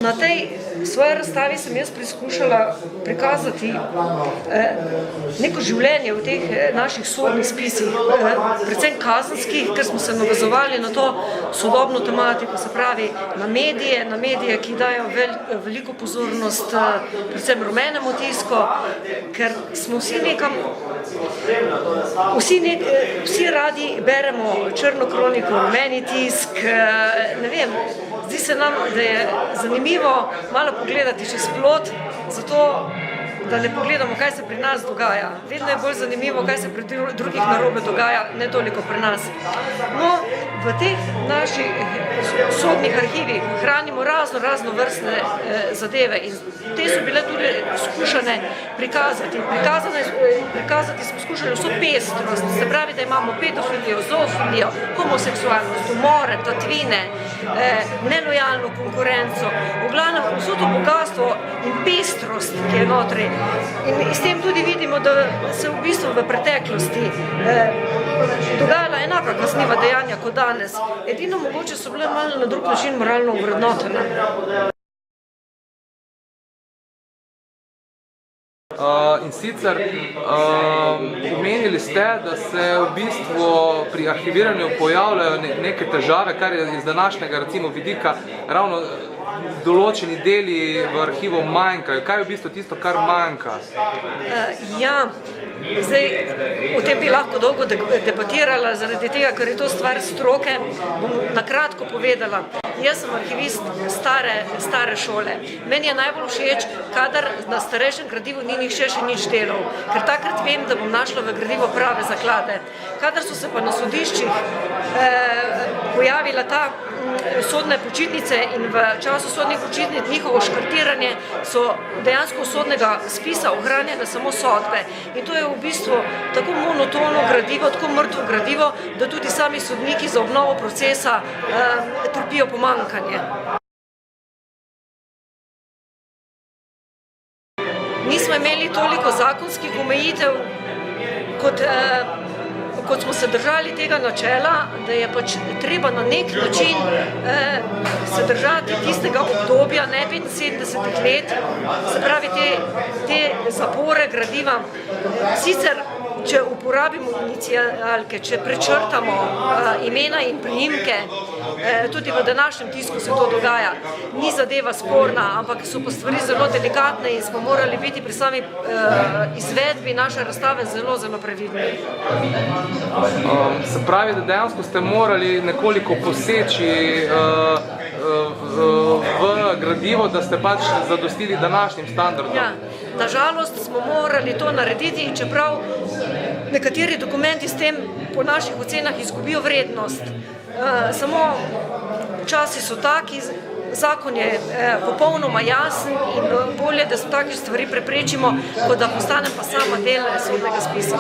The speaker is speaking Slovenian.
Na tej svoji razstavi sem jaz preizkušala prikazati neko življenje v teh naših sodnih spisih, predvsem kazenskih, ker smo se navezovali na to sodobno tematiko, se pravi na medije, ki dajo veliko pozornost predvsem rumenemu tisku, ker smo vsi nekam, vsi radi beremo črno kroniko, rumeni tisk, ne vem, zdi se nam, da je zanimivo malo pogledati čez plot, zato da ne pogledamo, kaj se pri nas dogaja. Vedno je bolj zanimivo, kaj se pri drugih narobe dogaja, ne toliko pri nas. No, v teh naših sodnih arhivih hranimo razno vrstne zadeve in te so bile tudi skušane prikazati. Prikazati smo skušali vso pestrost, se pravi, da imamo pedofilijo, zoofilijo, homoseksualnost, umore, tatvine, nelojalno konkurenco, v glavnem vso to bogatstvo in pestrost, ki je notri. In s tem tudi vidimo, da se v bistvu v preteklosti dogajala enaka kazniva dejanja kot danes. Edino mogoče so bile malo na drug način moralno ovrednotene. In sicer omenili ste, da se v bistvu pri arhiviranju pojavljajo neke težave, kar je iz današnjega recimo vidika ravno določeni deli v arhivu manjkajo. Kaj je v bistvu tisto, kar manjka? Ja, zdaj o tem bi lahko dolgo debatirala, zaradi tega, ker je to stvar stroke, bom na kratko povedala. Jaz sem arhivist stare šole. Meni je najbolj všeč, kadar na starejšem gradivu ni nihče še nič delal, ker takrat vem, da bom našla v gradivu prave zaklade. Kadar so se pa na sodiščih pojavila ta sodne počitnice in v času sodnih počitnic njihovo škartiranje, so dejansko sodnega spisa ohranjene samo sodbe. In to je v bistvu tako monotono gradivo, tako mrtvo gradivo, da tudi sami sodniki za obnovo procesa trpijo pomanjkanje. Nismo imeli toliko zakonskih omejitev, kot smo se držali tega načela, da je pač treba na nek način se držati tistega obdobja, ne 75 let, se pravi te zapore gradiva. Sicer, če uporabimo inicialke, če prečrtamo imena in priimke, tudi v današnjem tisku se to dogaja, ni zadeva sporna, ampak so pa stvari zelo delikatne in smo morali biti pri sami izvedbi naše razstave zelo previdni. Se pravi, da dejansko ste morali nekoliko poseči v gradivo, da ste pač zadostili današnjim standardom. Ja, nažalost smo morali to narediti, čeprav nekateri dokumenti s tem po naših ocenah izgubijo vrednost. Samo časi so taki, zakon je popolnoma jasen in bolje, da se takih stvari preprečimo, kot da postane pa sama del sodnega spisa.